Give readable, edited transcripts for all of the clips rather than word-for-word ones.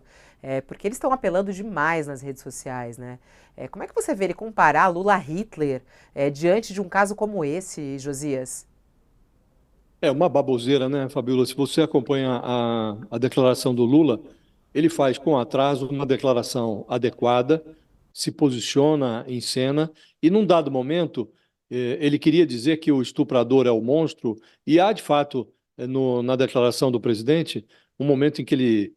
Bolsonaro, porque eles estão apelando demais nas redes sociais, né? Como é que você vê ele comparar Lula a Hitler diante de um caso como esse, Josias? É uma baboseira, né, Fabíola? Se você acompanha a declaração do Lula, ele faz com atraso uma declaração adequada, se posiciona em cena e, num dado momento, ele queria dizer que o estuprador é o monstro, e há, de fato, na declaração do presidente, um momento em que ele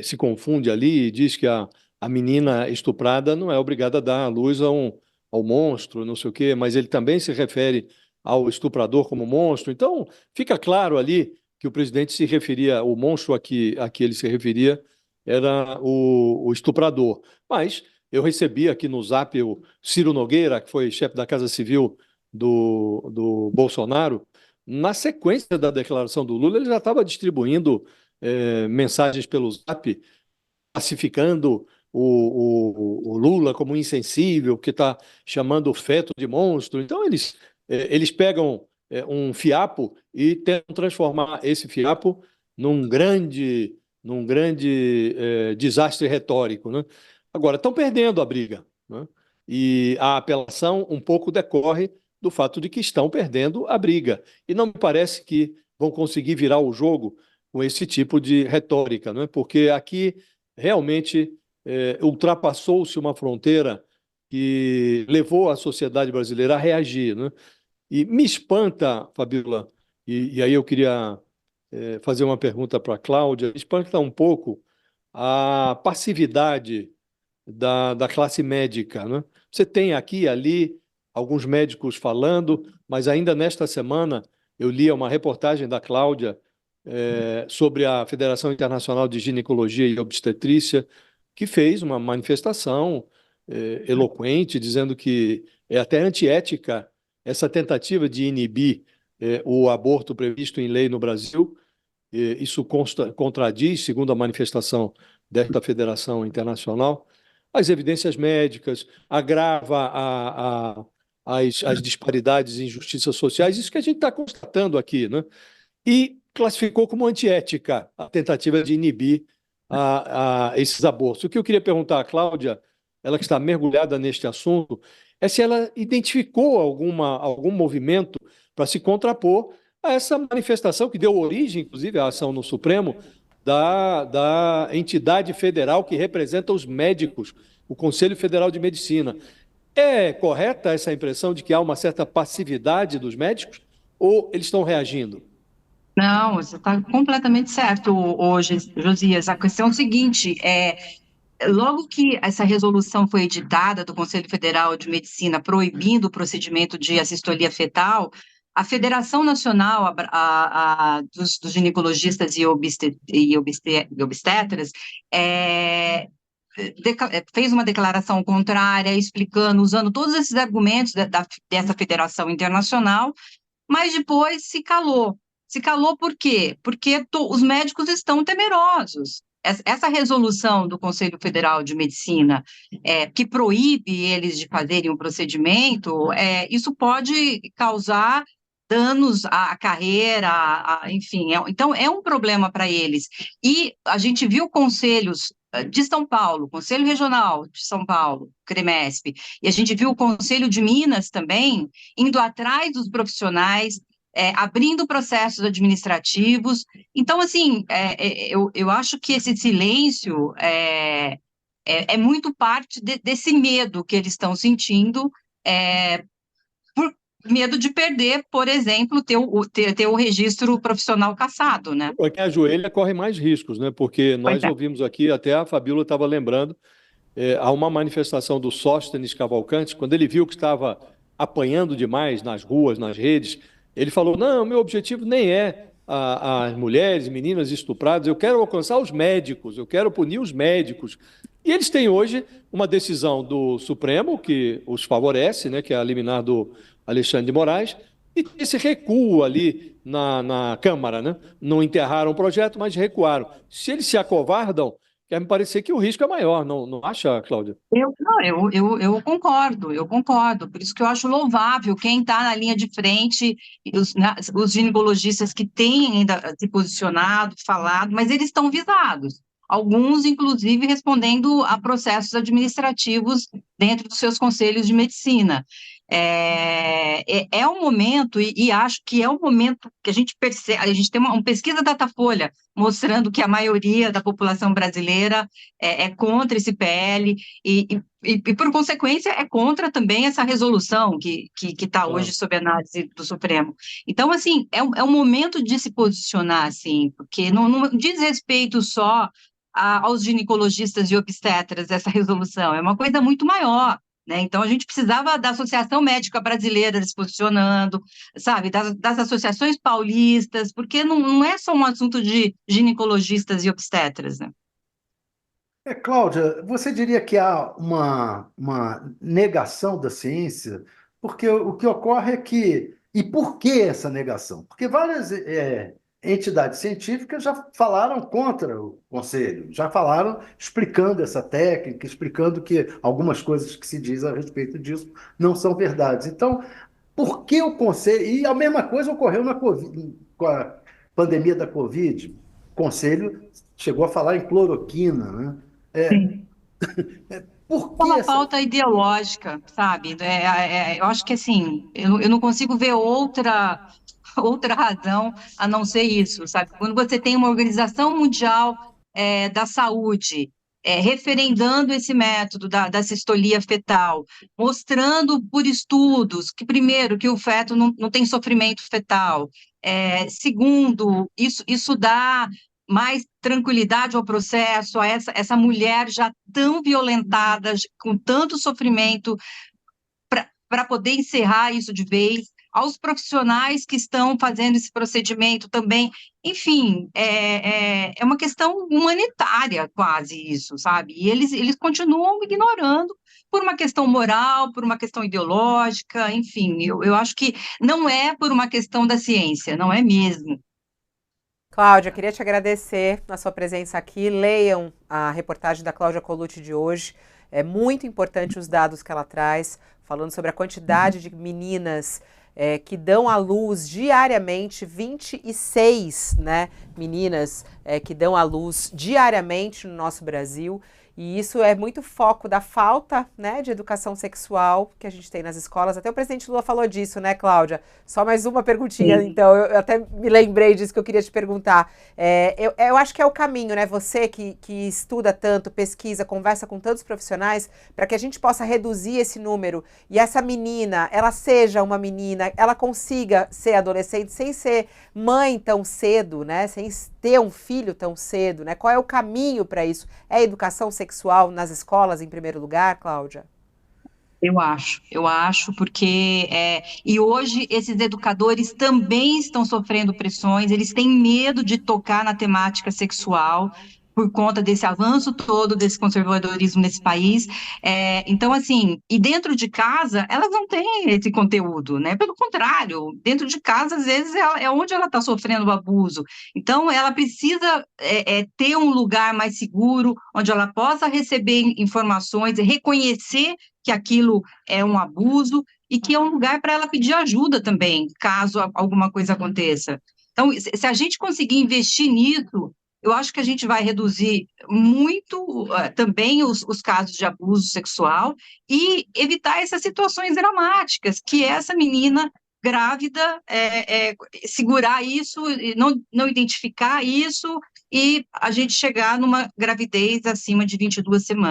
se confunde ali e diz que a menina estuprada não é obrigada a dar à luz ao monstro, não sei o quê, mas ele também se refere ao estuprador como monstro. Então, fica claro ali que o presidente se referia, o monstro a que ele se referia era o estuprador. Mas eu recebi aqui no Zap o Ciro Nogueira, que foi chefe da Casa Civil do Bolsonaro. Na sequência da declaração do Lula, ele já estava distribuindo mensagens pelo Zap, classificando o Lula como insensível, que está chamando o feto de monstro. Então, eles pegam um fiapo e tentam transformar esse fiapo num grande desastre retórico, né? Agora, estão perdendo a briga, né? E a apelação um pouco decorre do fato de que estão perdendo a briga. E não me parece que vão conseguir virar o jogo com esse tipo de retórica, não é? Porque aqui realmente ultrapassou-se uma fronteira que levou a sociedade brasileira a reagir, né? E me espanta, Fabíola, e aí eu queria fazer uma pergunta para a Cláudia, me espanta um pouco a passividade da classe médica, né? Você tem aqui e ali alguns médicos falando, mas ainda nesta semana eu li uma reportagem da Cláudia sobre a Federação Internacional de Ginecologia e Obstetrícia, que fez uma manifestação eloquente, dizendo que é até antiética essa tentativa de inibir o aborto previsto em lei no Brasil. Isso contradiz, segundo a manifestação desta Federação Internacional, as evidências médicas, agrava as disparidades e injustiças sociais, isso que a gente está constatando aqui, né? E classificou como antiética a tentativa de inibir esses abortos. O que eu queria perguntar à Cláudia, ela que está mergulhada neste assunto, é se ela identificou algum movimento para se contrapor a essa manifestação que deu origem, inclusive, à ação no Supremo da entidade federal que representa os médicos, o Conselho Federal de Medicina. É correta essa impressão de que há uma certa passividade dos médicos ou eles estão reagindo? Não, você está completamente certo, hoje, Josias. A questão é o seguinte: logo que essa resolução foi editada do Conselho Federal de Medicina proibindo o procedimento de assistolia fetal, a Federação Nacional dos Ginecologistas e Obstetras fez uma declaração contrária, explicando, usando todos esses argumentos dessa federação internacional, mas depois se calou. Se calou por quê? Porque os médicos estão temerosos. Essa resolução do Conselho Federal de Medicina, que proíbe eles de fazerem um procedimento, isso pode causar danos à carreira, enfim, então é um problema para eles. E a gente viu conselhos de São Paulo, Conselho Regional de São Paulo, CREMESP, e a gente viu o Conselho de Minas também, indo atrás dos profissionais, abrindo processos administrativos. Então, assim, eu acho que esse silêncio é muito parte desse medo que eles estão sentindo, por medo de perder, por exemplo, ter o registro profissional cassado, né? Quem ajoelha corre mais riscos, né? Porque Pois nós é. ouvimos aqui, até a Fabíola estava lembrando, há uma manifestação do Sóstenes Cavalcante, quando ele viu que estava apanhando demais nas ruas, nas redes, ele falou: Não, meu objetivo nem é as mulheres, meninas estupradas, eu quero alcançar os médicos, eu quero punir os médicos. E eles têm hoje uma decisão do Supremo que os favorece, né, que é a liminar do Alexandre de Moraes, e esse recuo ali na Câmara, né? Não enterraram o projeto, mas recuaram. Se eles se acovardam, quer me parecer que o risco é maior, não acha, Cláudia? Não, eu concordo, por isso que eu acho louvável quem está na linha de frente, os ginecologistas que têm ainda se posicionado, falado, mas eles estão visados. alguns, inclusive, respondendo a processos administrativos dentro dos seus conselhos de medicina. É um momento, e acho que é um momento que a gente percebe, a gente tem uma pesquisa Datafolha mostrando que a maioria da população brasileira é contra esse PL, e, por consequência, é contra também essa resolução que está hoje sob análise do Supremo. Então, assim, é um momento de se posicionar, assim, porque não diz respeito só aos ginecologistas e obstetras essa resolução, é uma coisa muito maior, né? Então, a gente precisava da Associação Médica Brasileira se posicionando, sabe, das associações paulistas, porque não é só um assunto de ginecologistas e obstetras, né? Cláudia, você diria que há uma negação da ciência? Porque o que ocorre é que. E por que essa negação? Porque várias entidades científicas já falaram contra o Conselho, já falaram explicando essa técnica, explicando que algumas coisas que se diz a respeito disso não são verdades. Então, por que o Conselho. E a mesma coisa ocorreu na COVID, com a pandemia da Covid. O Conselho chegou a falar em cloroquina, né? Sim. Por É que uma essa. pauta ideológica, sabe? Eu acho que, assim, eu não consigo ver outra razão a não ser isso, sabe? Quando você tem uma Organização Mundial da Saúde referendando esse método da sistolia fetal, mostrando por estudos que, primeiro, que o feto não tem sofrimento fetal, segundo, isso dá mais tranquilidade ao processo, a essa mulher já tão violentada, com tanto sofrimento, para poder encerrar isso de vez, aos profissionais que estão fazendo esse procedimento também. Enfim, é uma questão humanitária quase isso, sabe? E eles continuam ignorando por uma questão moral, por uma questão ideológica, enfim, eu acho que não é por uma questão da ciência, não é mesmo. Cláudia, queria te agradecer a sua presença aqui. Leiam a reportagem da Cláudia Colucci de hoje. É muito importante os dados que ela traz, falando sobre a quantidade de meninas que dão à luz diariamente, 26, né, meninas que dão à luz diariamente no nosso Brasil. E isso é muito foco da falta, né, de educação sexual que a gente tem nas escolas. Até o presidente Lula falou disso, né, Cláudia? Só mais uma perguntinha, Sim. então. Eu até me lembrei disso que eu queria te perguntar. Eu acho que é o caminho, né? Você que estuda tanto, pesquisa, conversa com tantos profissionais, para que a gente possa reduzir esse número e essa menina, ela seja uma menina, ela consiga ser adolescente sem ser mãe tão cedo, né? Sem ter um filho tão cedo, né? Qual é o caminho para isso? É a educação sexual nas escolas, em primeiro lugar, Cláudia? Eu acho, porque e hoje esses educadores também estão sofrendo pressões, eles têm medo de tocar na temática sexual por conta desse avanço todo desse conservadorismo nesse país. Então, assim, e dentro de casa, elas não têm esse conteúdo, né? Pelo contrário, dentro de casa, às vezes, é onde ela está sofrendo o abuso. Então, ela precisa ter um lugar mais seguro, onde ela possa receber informações, reconhecer que aquilo é um abuso e que é um lugar para ela pedir ajuda também, caso alguma coisa aconteça. Então, se a gente conseguir investir nisso, eu acho que a gente vai reduzir muito também os casos de abuso sexual e evitar essas situações dramáticas, que essa menina grávida segurar isso, não identificar isso e a gente chegar numa gravidez acima de 22 semanas.